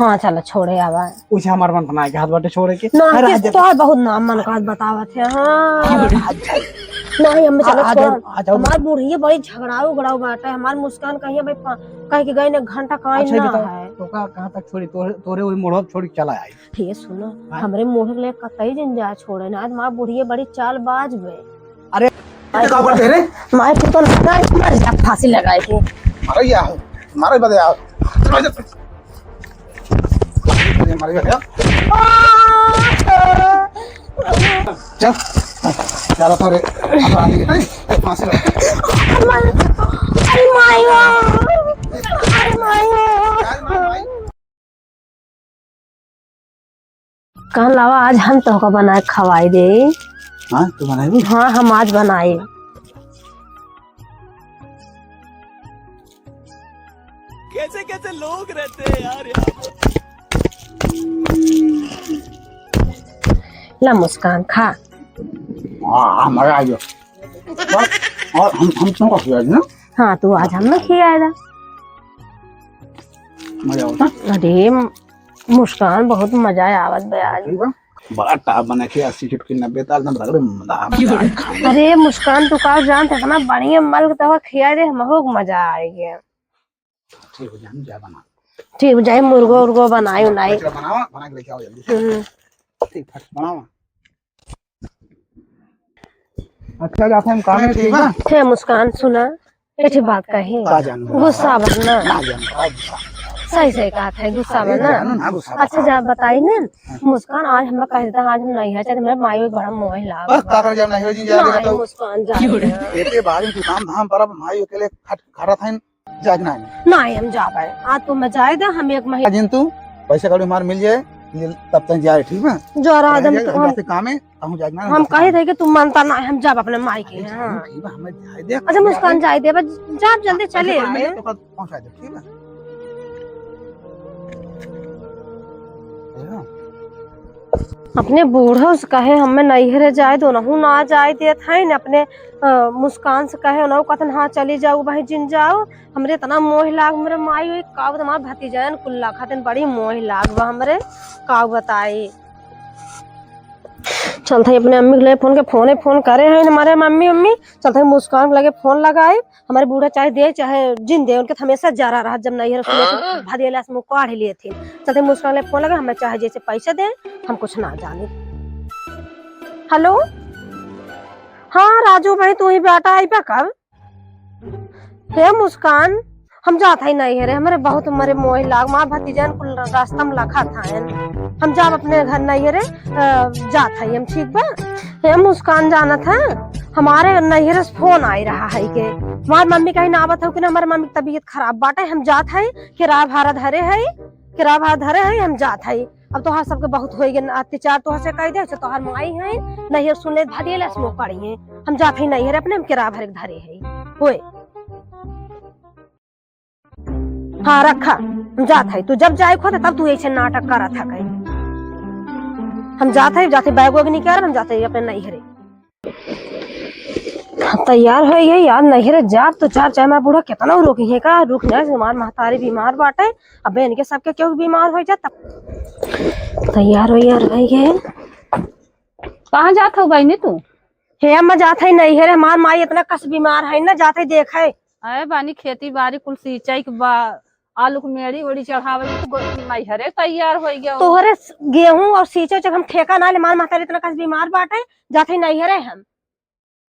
हाँ चलो छोड़े आवा उसे हमार मन बनाए के हाथ बाटे छोड़े के ना तो बहुत नाम मन का बतावत है। हाँ नहीं हम चलो छोड़ हमार बूढ़ी बड़ी झगड़ाऊ गड़ाऊ बाटे। हमार मुस्कान कहिए भाई कह के गई ने घंटा कहीं ना है तो कहां तक छोड़ी तोरे वही मोड़ छोड़ के चला आई। ठीक सुनो हमरे मोड़ ले कतई दिन जा छोड़े ना हमार बूढ़ी बड़ी चालबाज बे। अरे का करते रे माय तू तो मर जा फांसी लगाए के मारो या मारो बदे आओ मारो या चल चलो तोरे फांसी लगा अरे मायो कहाँ लावा आज हम तो का बनाए खवाई दे। हाँ तू बनाई? हाँ हम आज बनाए। कैसे कैसे लोग रहते हैं यार ला मुस्कान खा। हाँ मजा आ गया और हम तुमको खिलाए ना। हाँ तू आज हम ना खिलाएगा मजा होता। अरे मुस्कान बहुत मजा आवत बे आज बड़ा टाप बना के 80 चुटकी 90 ताल ना बड़ा। अरे मुस्कान तू का जानते इतना बढ़िया मल तवा खिया दे हमको मजा आएगा। ठीक हो जाए जा बना ठीक हो जाए मुर्गो उर्गो बनाई उनाई बनावा बना के लेके आओ जल्दी। ठीक फट बनावा अच्छा जाते हम काम में। ठीक है थे मुस्कान सुना एक बात कही गुस्सा बनना सही सही कहा था गुस्सा बनना। अच्छा जा बताई ना मुस्कान आज हम कह देता आज हम नहीं है मेरा माई बड़ा मोह लाग बस ताकर जब नहीं हो जी जा नहीं मुस्कान जा एते बाहर में काम धाम पर भाई अकेले खड़ा था जागना नहीं हम जा पाए आज तो मैं जाए दे हम एक महीना जिन तू पैसे कौड़ी मार मिल जाए तब तक जाए। ठीक है जो राजम हम काम है कहूं जागना हम कहे थे कि तुम मानता ना हम जाब अपने माई के। हां ठीक है हमें जाए दे। अच्छा मुस्कान जाए दे बस जा जल्दी चले तो पहुंचा दे। ठीक है अपने बूढ़ो से कहे हमें नैहरे जाए दो नहू ना जाए दे थे न अपने मुस्कान से कहे ना कथन हाँ चली जाओ भाई जिन जाओ हमरे इतना मोह लाग मेरे माई हुई काव तुम्हारा भतीजन कुल्ला खातिन बड़ी मोह लाग बा हमरे काव बताई। चलते अपने अम्मी के लिए फोन करे हैं हमारे मम्मी चलते मुस्कान के लगे फोन लगाए हमारे बूढ़ा चाहे दे चाहे जिन दे उनके हमेशा जा रहा जब नहीं भदियला से मुँह काढ़ लिए थे। चलते मुस्कान ले फोन लगा हमें चाहे जैसे पैसे दे हम कुछ ना जाने। हेलो हाँ राजू भाई तू ही बेटा आई पे कब हे मुस्कान हम जाता ही नहीं है रे हमारे बहुत हमारे मोह लाग माँ भतीजन को रास्ता में लखा था हम जाब अपने घर नहीं रे जात है हम। ठीक बा हे मुस्कान जाना था हमारे नैहरे से फोन आई रहा है के हमार मम्मी कहीं ना आवत हो कि ना हमारे मम्मी की तबीयत खराब बाटे हम जात है किराया भाड़ा धरे है हम जात है। अब तोहार सबके बहुत हो गए अत्याचार तोहार से कह दे तोहार माई है नैहर सुन ले भदियला से मुँह पड़ी है हम जात ही नैहर अपने हम किराया भरे धरे है होए। हाँ रखा हम जात है तू जब जाए खोते तब तू ऐसे नाटक करा था कहीं हम जाते बैग वैग नहीं कर हम जाते अपने नैहरे तैयार हो गए यार नैहरे जा तो चाहे मैं बूढ़ा कितना रोकी है का रुक जाए हमार महतारी बीमार बाटे अब इनके सबके क्यों बीमार हो जाता तैयार हो यार भाई गए कहाँ जात हो बहनी तू? हे हम जाते ही नैहरे हमार माई इतना कस बीमार है ना जाते देखे अरे बानी खेती बाड़ी कुल सिंचाई के बा आलू को मेड़ी ओड़ी चढ़ावे तो नैहरे तैयार हो गया तोहरे गेहूं और सींचे जब हम ठेका ना ले मार महतारी इतना कस बीमार बाटे जाते ही नैहरे हम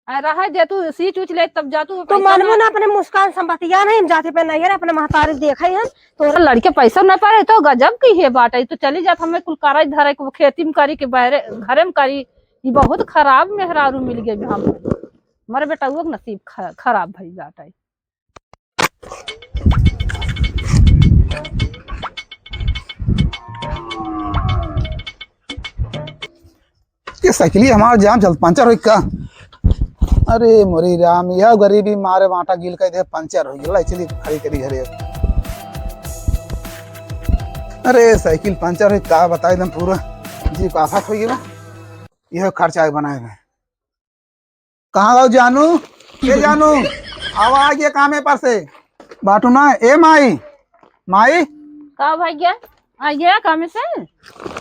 रहा दे तू सींच उच ले तब जा तू मानबो ना अपने मुस्कान संपतिया नहीं हम जाते पे नैहरे अपने महतारी देखे हम तो लड़के पैसा न पारे तो गजब की है बाटे तो चली जात हमें कुल कराई धरे को खेती में करी के बहरे घरे में करी ये बहुत खराब मेहरारू मिल गए हम हमारे बेटा वो नसीब खराब भई बाटे। ये साइकिल हमारा जाम चल पंचर हो का। अरे मोरी राम यह गरीबी मारे बाटा गिल कर दे पंचर हो गया चली खड़ी करी घरे। अरे साइकिल पंचर हो का बता एकदम पूरा जी आफत हो गया यह खर्चा बनाए में। कहाँ गो जानू ये जानू आवा आ गया काम पर से बाटू ना ए माई का भैया आइए काम से।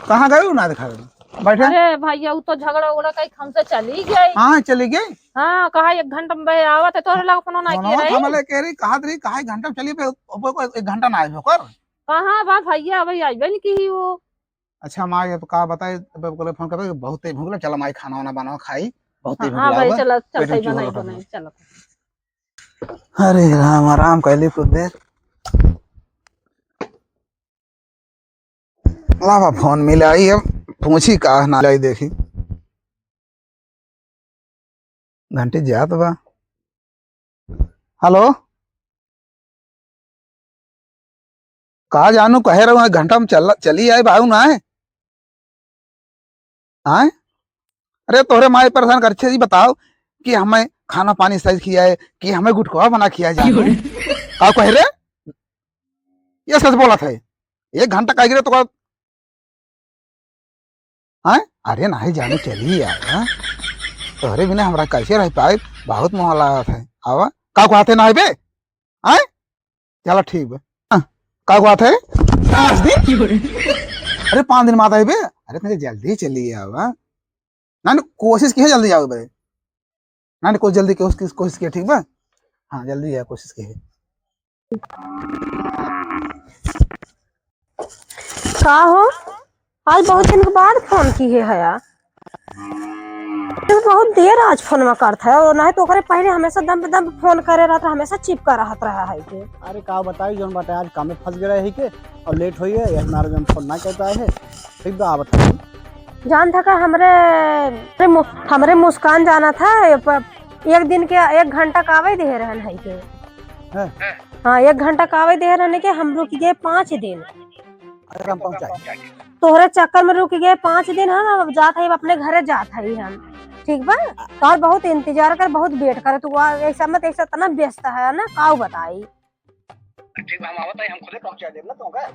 कहाँ गए हो ना दिखा रहे बैठे। अरे भैया वो तो झगड़ा उगड़ा कहीं हमसे चली गई। हाँ चली गई। हाँ कहा 1 घंटा में आवत है तोरे लग फोन ना किए रही। हमले कह रही कहा रही कहा 1 घंटा में चली पे 1 घंटा ना आए कर। कहाँ बा भैया भाई आइबे नहीं की वो। अच्छा माँ ये कहा बताए बोले फोन कर बहुत ही भूख चला माई खाना वाना बनाओ खाई बहुत ही भूख हाँ भाई लगा। चल चल पेट में सही बनाई चूहा बनाई चलो। अरे राम आराम कैली कुछ देर लावा फोन मिला आई अब पूछी का ना लाई देखी घंटे जात बा। हेलो कहा जानू कहे रहा 1 घंटा में चली आए बाबू ना है आए। अरे तोहरे माए परेशान कर जी बताओ कि हमें खाना पानी सही खिया है कि हमें गुटखा बना खिया जाए का कह रहे ये सच बोला था 1 घंटा कह गिरे तो हाँ। अरे नहीं जानू चली यार तोहरे बिना हमरा कैसे रह पाए बहुत मोह लगा था आवा का कहते ना बे आए चलो ठीक बे का कहते 5 दिन। अरे 5 दिन माता है बे अरे तुझे जल्दी चली आवा ना कोशिश की है जल्दी जाओ बे ना कुछ जल्दी कोशिश की ठीक बा। हाँ जल्दी है कोशिश की है। का हो आज बहुत दिन के बाद फोन की है हया बहुत देर आज फोन में करता है और नहीं तो करे पहले हमेशा दम पे दम फोन करे रहता हमेशा चिपका रहा है के। अरे का बताई जोन बताया आज काम में फंस गए है के और लेट हुई है या हमारा जोन फोन ना कहता है ठीक बा बताई। जान था का हमरे मुस्कान जाना था 1 दिन के 1 घंटा कावे दे रहन है के। हाँ 1 घंटा कावे दे रहने के हम रुक गए 5 दिन। अरे हम पहुंचाई तोहरे चक्कर में रुक गए 5 दिन हम जात है अपने घरे जात है हम ठीक बा। तोहर बहुत इंतजार कर बहुत वेट करे तू ऐसा मत ऐसा तना व्यस्त है ना काऊ बताई। ठीक हम आवत है हम खुदे पहुंचा देब ना तोगा।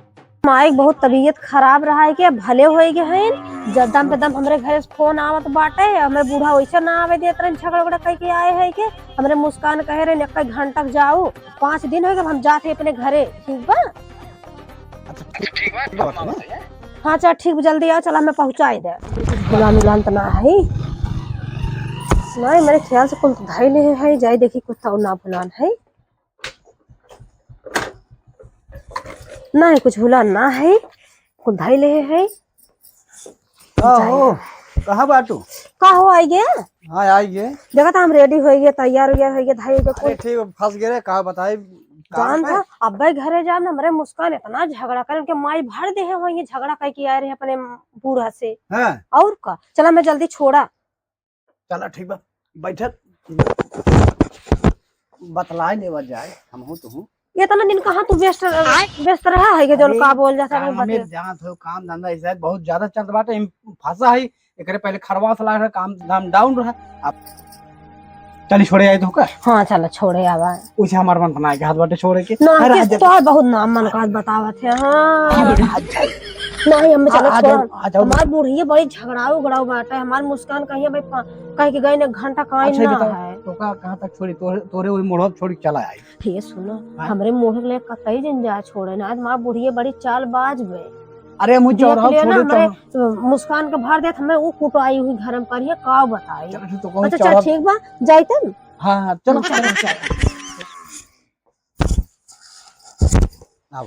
माइक बहुत तबीयत खराब रहा है के भले होए गए हैं जदम पे दम हमरे घरे से फोन आवत बाटे हमरे बूढ़ा वैसे ना आवे देत रहे झगड़ा उगड़ा कह के आए है के हमरे मुस्कान कहे रहे 1 घंटा जाओ 5 दिन हो गए हम जाते अपने घरे ठीक बा। अच्छा ठीक बा हाँ चल ठीक जल्दी आओ चला मैं पहुंचाई दे बुला मिलान तो ना है नहीं मेरे ख्याल से कुल तो धाई ले है जाए देखी कुछ तो ना भुलान है नहीं कुछ भुलान ना है कुल धाई ले है। ओ कहां बाटू का हो आई गया हां आई गए देखा था हम रेडी हो गए तैयार हो गए धाई के अरे ठीक फंस गए का बताई जान था अब्बे घरे जाम ना हमारे मुस्कान इतना झगड़ा करे उनके माई भर दे है वही झगड़ा कह के आए रहे अपने बूढ़ा से। हां और का चला मैं जल्दी छोड़ा चला ठीक बा बैठत बतलाए लेवा जाए हम हो तो हूं ये तना दिन कहाँ तू व्यस्त रहा है जो का बोल जाता है हमें जहां थो काम धंधा इस बहुत ज्यादा चलत बाटे फंसा है एकरे पहले खरवा सला रहा काम धाम डाउन रहा अब चली छोड़े आए तो का। हाँ चलो छोड़े आवा उसे हमार मन बनाए के हाथ बाटे छोड़े के ना तो बहुत नाम मन का बतावत है। हाँ नहीं हम चलो छोड़ हमार बूढ़ी बड़ी झगड़ाऊ उगड़ाऊ बाटे हमार मुस्कान कहिए भाई कह के गए ने घंटा काहे ना है तो का कहां तक छोड़ी तोरे वही मोड़ छोड़ के चला आई। ये सुनो हमरे मोह ले कतई दिन जा छोड़े ना हमार बुढ़िया बड़ी चालबाज बे। अरे मुझे और छोड़े तो मुस्कान के भर देत हमें वो कुटाई हुई घर में करिए का बताई। तो अच्छा चल ठीक बा जाई तुम। हां चलो आओ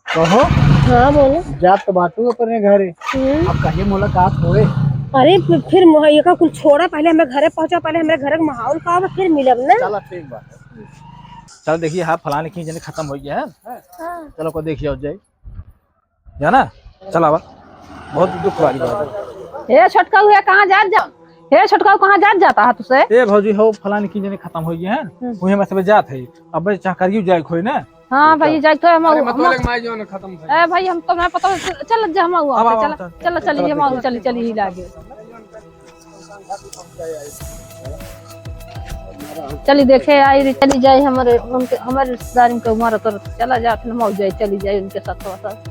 कहो। हाँ बोलो जात तो बाटू अपने घरे अब कहीं मुलाकात होए। अरे फिर मुहैया का कुछ छोड़ा पहले हमें घरे पहुंचा पहले हमारे घर का माहौल का फिर मिलब ना। चलो ठीक बात चल देखिए हाँ फलाने की जने खत्म हो गया है चलो को देखिए जाए जाना चल आवा बहुत दुख वाली बात है। ए छोटका हुआ कहाँ जाता है तुसे। ए भौजी हो फलाने की जने खत्म हो गया है वही में सब जात है अब चाह करियो जाए खोई ना। हाँ भाई जाए तो हम खत्म ए भाई हम तो मैं पता चल जा हम चल चलिए हम चली ही लागे चली देखे आई चली जाए हमारे रिश्तेदार के उम्र तो चला जात मौज जाए चली जाए उनके साथ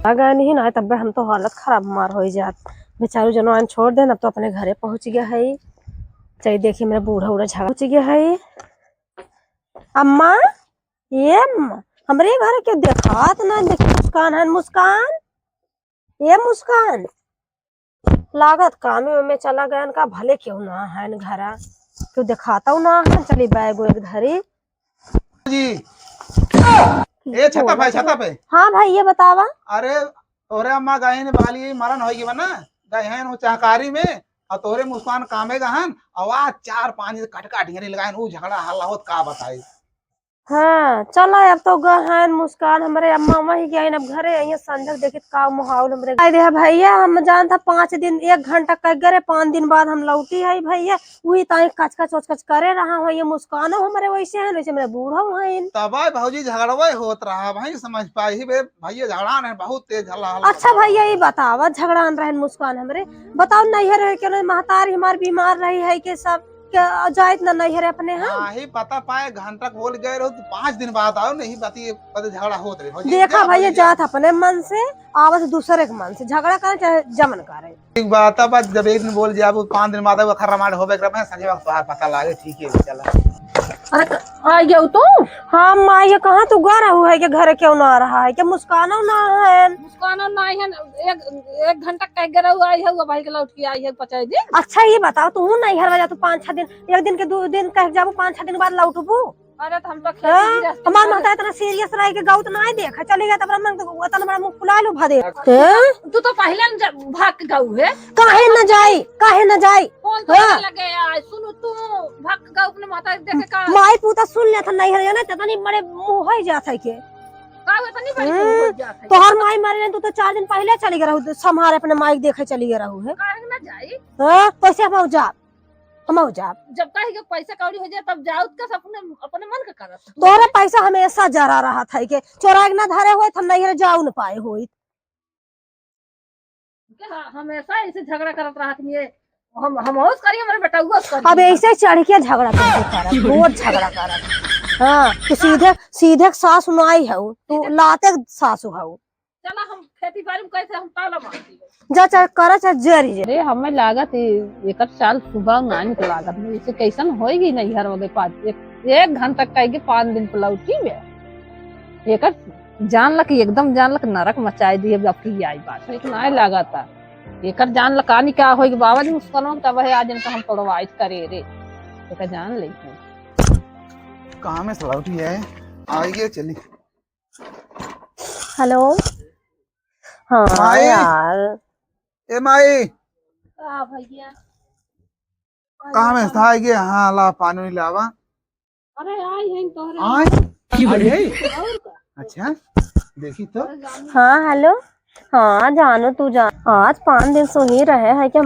अगर नहीं ना तब हम तो हालत खराब मार हो जात बेचारू जनवान छोड़ देना तो अपने घरे पहुंच गया है चाहिए देखिए मेरा बूढ़ा उड़ा झगड़ गया है ये। अम्मा ये अम्मा, हमरे घर क्यों देखात ना देख मुस्कान है मुस्कान, ये मुस्कान लागत कामे में चला गया का भले क्यों ना है न घरा क्यों दिखाता हूँ ना है। चली बैग वैग धरी जी ए छता भाई छता पे। हाँ भाई ये बतावा। अरे तोरे अम्मा गए ने बाली मरण होगी बना गए हैं वो चाहकारी में और तोरे मुस्कान कामे गहन आवाज 4-5 कटकाट घरी लगाए वो झगड़ा हल्ला होत का बताई। हाँ चला अब तो गहन मुस्कान हमारे अम्मा अम्मा ही गए अब घरे ये संजक देखित का माहौल हमरे आई दे भैया। हम जान था 5 दिन 1 घंटा कह गए 5 दिन बाद हम लौटी है भैया वही ताई कचकच वचकच करे रहा हो ये मुस्कान हमारे वैसे है वैसे मेरे बूढ़ा है तब भाजी झगड़वे होत रहा भाई समझ पाई बे भैया झगड़ा है बहुत तेज हल्ला हल्ला। अच्छा भैया ये बतावा झगड़ान रहे मुस्कान हमरे बताओ नहीं है क्यों महतारी हमार बीमार रही है कि सब क्या जायत ना नहीं है अपने हाँ ही पता पाए घंटा बोल गए रहो तो 5 दिन बाद आओ नहीं बाती पता झगड़ा होत रहे देखा भैया जात अपने मन से आवत दूसरे के मन से झगड़ा करे चाहे जमन करे ठीक बात है जब एक दिन बोल जाब 5 दिन बाद खर्रा होबे करे संजय बात पता लागे ठीक है चला। अरे आ गया तो हाँ माँ ये कहाँ तू गा रहा है कि घर क्यों ना आ रहा है कि मुस्काना ना है मुस्काना ना आई है एक घंटा कह गए आई है भाई के लौट के आई है 5 दिन। अच्छा ये बताओ तू नहीं हर वजह तू 5-6 दिन 1 दिन के 2 दिन कह जाबू 5-6 दिन बाद लौटबू। अरे तो हम तो हमार माता इतना सीरियस रह के गाँव तो नहीं देखा चली गया तब मैं तो इतना बड़ा मुंह फुला लो भदे तू तो पहले भाग के गाँव है काहे न जाई फोन तो लगे यार सुनो तू भाग के गाँव अपने माता देखे का माई पूता सुन ले था नहीं है ना तनी बड़े मुंह हो जात है के का इतनी बड़ी हो जात है तोहर माई मरे तू तो 4 दिन पहले चली गया रहू संभार अपने माई देखे चली गया रहू है काहे ना जाई हां कैसे हम जा जब कहीं के पैसा कौड़ी हो जाए तब जाओ का अपने मन का करत तोरे पैसा हमेशा जरा रहा था के चोरा के ना धरे हुए हम नहीं जाऊ न पाए होई हमेशा ऐसे झगड़ा करत रहत ये हम होश करिए हमारे बेटा उस कर अब ऐसे चढ़ के झगड़ा करते रोज झगड़ा करत हाँ तू सीधे सास सुनाई है तू लाते सास है चला हम खेती बाड़ी में कैसे हम ताला मारती जा चाहे करा चाहे जरी अरे हमें लागत एक साल सुबह नान के लागत में इसे कैसन होएगी नहीं हर वगे 1 घंटा कहेगी 5 दिन पे लौटी में एक जान लक एकदम जान लक नरक मचाई दिए अब की आई बात लेकिन आए लागत एक जान लक कहानी क्या होगी बाबा जी मुस्कान तब है आज इनका हम प्रोवाइड करे रे एक जान ले कहां में सलौटी है आई गए चली। हेलो हाँ माई यार ए माई भैया कहां में था आई गए हां ला पानी नहीं लावा अरे आई है तोहरे आई अच्छा देखी तो हाँ हेलो हाँ जानो तू जान आज 5 दिन सो ही रहे है कि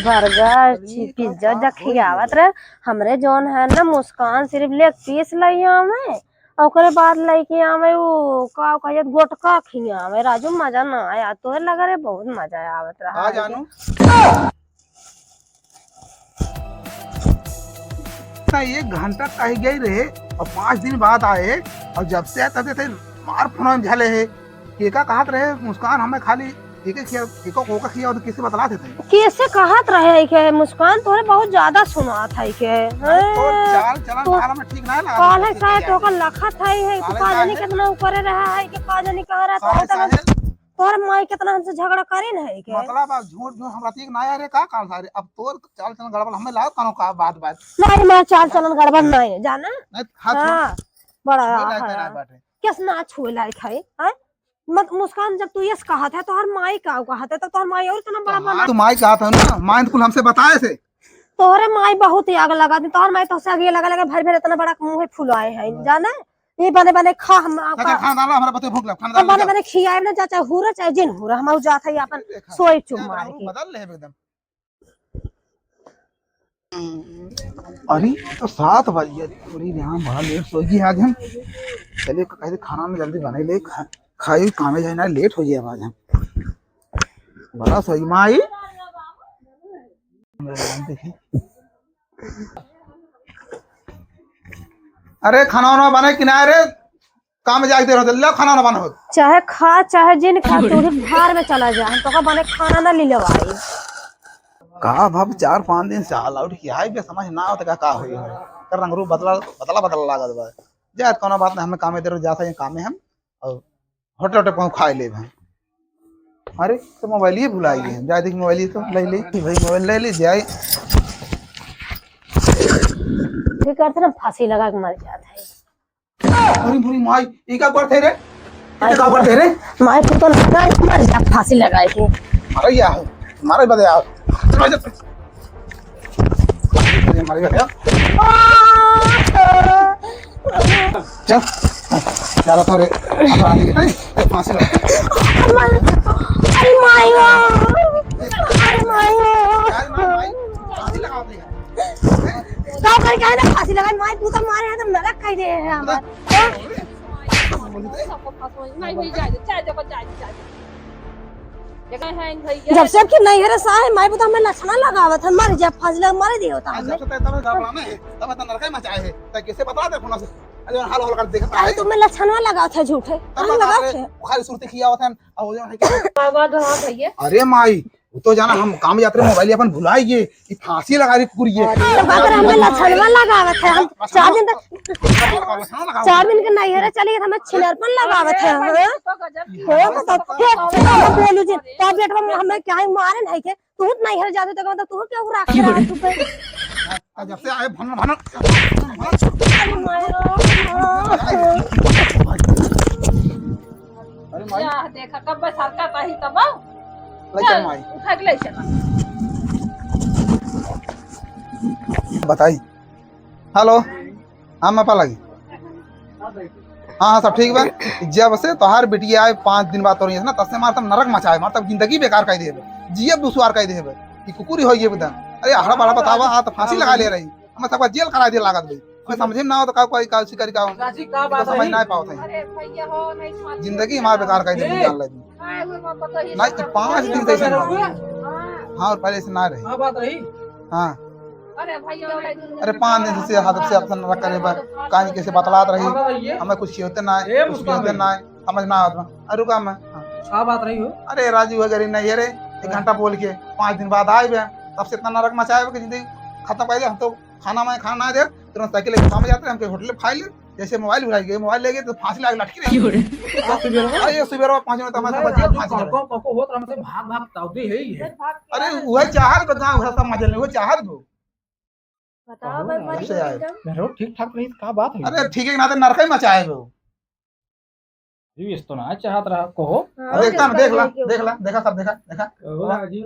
बर्गर पिज्जा जा खियावत रहे हमरे जोन है ना मुस्कान सिर्फ लेग पीस लाई हमें ओकरे बाद लइके आवे वो का कहत गोटका खियावे राजू मजा ना आया तोरे लगा रे बहुत मजा आवत रहा आ जानू ना 1 घंटा कहीं गई रहे और 5 दिन बाद आए और जब से तब से मार फोन झले है केका कहत रहे मुस्कान हमें खाली एको कोका खिया और किसे बतलाते थे कैसे कहत रहे के मुस्कान तोरे बहुत ज्यादा सुनात है के चाल चलन तारा में ठीक ना लगा काल है शायद तो का लखत है तू का जानी कितना ऊपर रहा है कि का जानी कह रहा था तोर माई कितना हमसे झगड़ा करे न है के मतलब अब झूठ झूठ हमरा ठीक ना रे का काल सारे अब तोर चाल चलन गड़बड़ हमें लाओ कानो का बात नहीं मैं चाल चलन गड़बड़ नहीं है जाना नहीं हाथ हां बड़ा बाटे किसना छुए लायक है मत मुस्कान जब तू ये कहा था तो हर माई का कहा था तो तोहर माई और इतना बड़ा बना तू माई कहा था ना माई कुल हमसे बताए थे तोहरे माई बहुत ही आग लगा दी तोहर माई तो से आगे लगा भर भर इतना बड़ा मुंह फुलाए है जाना ये बने खा हम खाना डाला हमरा बते भूख लग खाना डाला बने खियाए ना जा चाहे हुरा चाहे जिन हुरा हम जात है अपन सोई चुम मार के बदल ले एकदम। अरे तो 7 बजे थोड़ी यहाँ बड़ा लेट सोगी आज हम चलिए कैसे खाना में जल्दी बना ले खाई कामे जाए ना लेट हो जाए आज हम बड़ा सोई माई अरे खाना वाना बने किनारे काम जागते रहो जल्दी खाना वाना बनो चाहे खा चाहे जिन खा तू भार में चला जा हम तो का बने खाना ना ले लेवाई का भाव 4-5 दिन से ऑल आउट किया है बे समझ ना आवत का होई है कर रंग रूप बदला बदला बदला लागत बा जा कोनो बात नहीं हमें कामे देर जाता है कामे हम और होटल होटल पहुंच खाए ले भाई अरे तो मोबाइल ही भुला गए जा देख मोबाइल ही तो ले ले भाई मोबाइल ले ले जाए ये करते ना फांसी लगा के मर जाता है। अरे बुरी माई ई का करते रे ई का करते रे माय को तो लगा के मर जा फांसी लगाए थे। अरे यार मारे बदे यार मारे यार चल चलो थोड़े अपराधी के नहीं फांसी लगा अरे मायो अरे मायो फांसी लगा दे तो कर के ना फांसी लगाए माय तू तो मारे हैं तो नरक खाई दे है हमार नहीं भई जाए चाहे जब जाए जगह है भैया जब से कि नहीं रे साहे माय बता हमें लक्षण लगावत है मर जा फांसी लगा मारे दियो ता आज जब से तब गड़बड़ा में तब तो नरक मचाए है तो कैसे बता दे फोन से अरे हाल हाल कर देखता अरे तुम्हें लक्षण लगावत है झूठे तब लगा लगा थे खाली सुरती किया होता है और जो है बाबा दो हां भैया अरे माई वो तो जाना हम काम यात्रा मोबाइल अपन भुलाइए ये फांसी लगा रही कुकुरिए अगर हमें लक्षण लगावत है हम 4 दिन तक 4 दिन के नहीं है चलिए हमें छिलरपन लगावत है तो गजब हो तो बोलू जी टैबलेट में हमें क्या ही मारे नहीं के तू नहीं है जाते तक मतलब तू क्या राख रहा तू पे जब से आए भन भन अरे माई या देखा कब सरका ताही तब लेकिन माई उठा के ले चला बताई हेलो हाँ मैं पा लगी हाँ हाँ सब ठीक बा जब से तोहार बेटिया आए 5 दिन बाद तोरी है ना तब से मार तब नरक मचाए मार तब जिंदगी बेकार कर देबे जियब दुसवार कर देबे ई कुकुरी होई बता अरे हड़ा बड़ा बतावा आ तो फांसी लगा ले रही हम सबका जेल करा दे लागत भाई कोई समझे ना हो तो का कोई का शिकारी का राजी का बात समझ है ना पाओ थे अरे भैया हो नहीं समझ जिंदगी हमार बेकार कर दे जान ले हां वो पता ही नहीं 5 दिन से ऐसे हुआ हाँ और पहले से ना रही हां बात रही हाँ अरे भैया अरे 5 दिन से हाथ से अपना नरक करे बा कहानी कैसे बतलात रही हमें कुछ होते ना ए, कुछ मुस्कान होते ना समझ ना आवत अरे रुका मैं का बात रही हो अरे राजू वगैरह नहीं है रे 1 घंटा बोल के 5 दिन बाद आए बे तब से इतना नरक मचाए कि जिंदगी खत्म कर दे हम तो खाना में खाना ना दे तुरंत साइकिल लेके सामने जाते हैं हमके होटल फाइल जैसे मोबाइल भुला गए मोबाइल ले गए तो फांसी लगा लटकी रही अरे सुबह 5 मिनट तक मैं बच्चे फांसी लगा को होत रहा से भाग भाग ताउदी है ही है अरे वह चाहत को गांव सब मजे ले वो चाहत को बताओ कैसे आए मेरो ठीक ठाक नहीं का बात है अरे ठीक है ना तो नरक ही मचाए वो जी इस तो ना चाहत रहा कहो देखता ना देख ला देखा सब देखा राजी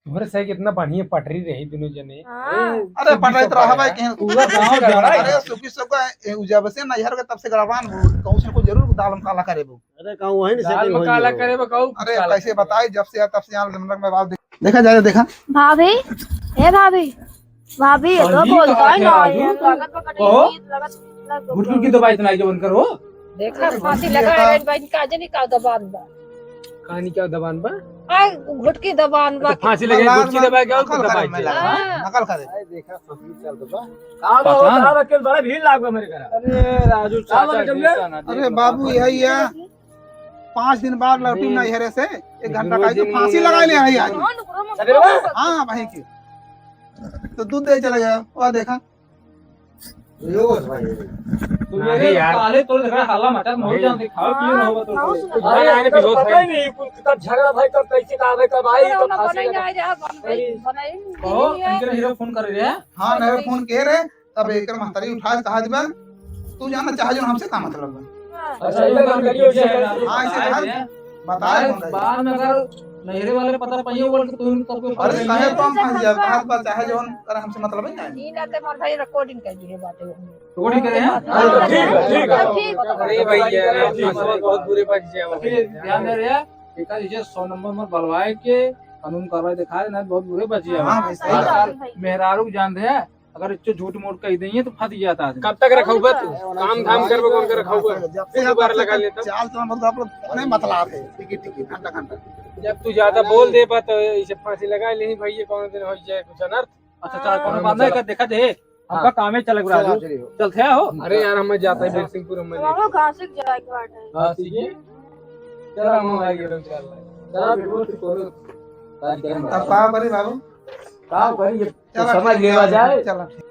तुम्हारे सही कितना बढ़िया पटरी रही दोनों जने अरे पढ़ाई तो रहा भाई कहीं पूरा गांव गड़ा अरे सुखी सब का जब से नैहर के तब से गड़बान कहूं से को जरूर दालम काला करे वो अरे कहूँ वहीं से दाल में काला करे बकाऊ अरे कैसे बताए जब से तब से यहाँ नरक में बाप देखा जाए देखा भाभी ए भाभी भाभी ये तो बोलता है ना ये लागत पकड़ी कहो। लागत गुटकुट की दवाई इतना जो बंद करो देखा फांसी लगा रे भाई का जनी का दबान बा कहानी क्या दबान बा आ घुटकी दबान बा फांसी लगे गुटकी दबाई क्या दबाई नकल करे देखा फसली चल तो पता के बड़ा भीड़ लाग गया मेरे घर अरे राजू चाचा देखा ना अरे बाबू यही है 5 दिन बाद लौटी नैहरे से 1 घंटा का तो फांसी लगा ले आई आज हाँ भाई की तो दूध दे चला गया और देखा तू मेरे काले तो देखा हाला मचा हो जान दिखाओ क्यों ना होगा तो अरे आने पे पता ही नहीं कुछ तब झगड़ा भाई कब कैसे का भाई कब आई तो फांसी लगा बनाई जा बनाई कहो इनके हीरो फोन कर रहे हैं हाँ नहर फोन कह रहे तब एक महतारी उठा कहा दिबा तू जाना चाहे जो हमसे का मतलब है अच्छा ये काम करियो उसे हाँ ऐसे कहा बताए बाद में अगर नहरे वाले पता पाइए बोल के तुम सबको अरे कहे तो हम फंस जाए कहा बात चाहे जो कर हमसे मतलब है ई ना ते मोर भाई रिकॉर्डिंग कर दिए बातें रिकॉर्डिंग करे हैं ठीक है अरे भैया बहुत बुरे पास जाए ध्यान दे रहे एक आदमी 100 नंबर में बलवाए के कानून कार्रवाई दिखा रहे ना बहुत बुरे बच गए हाँ भाई सही बात मेहरारू जान दे अगर इच्चो झूठ मूठ कह देंगे तो फंस जाता है कब तक रखौबा तू काम धाम करबो कौन के रखौबा जब से बार लगा लेता चाल चलन मतलब आप लोग नहीं बतलाते टिकट टिकट घंटा घंटा जब तू ज्यादा बोल दे बा तो इसे फांसी लगा ले भाई कौन दिन हो जाए कुछ अनर्थ अच्छा चल कौन बात नहीं कर देखा दे आपका काम है चल राजू चलते हो अरे यार हम जाता है बिरसिंहपुर में मामा कहां से जाए के बात है हां ठीक है चल हम आ गए चल चल बिल्कुल करो तब कहा करे बाबू काम करिए चलो समझ ठीक लेवा है, जाए चलो ठीक।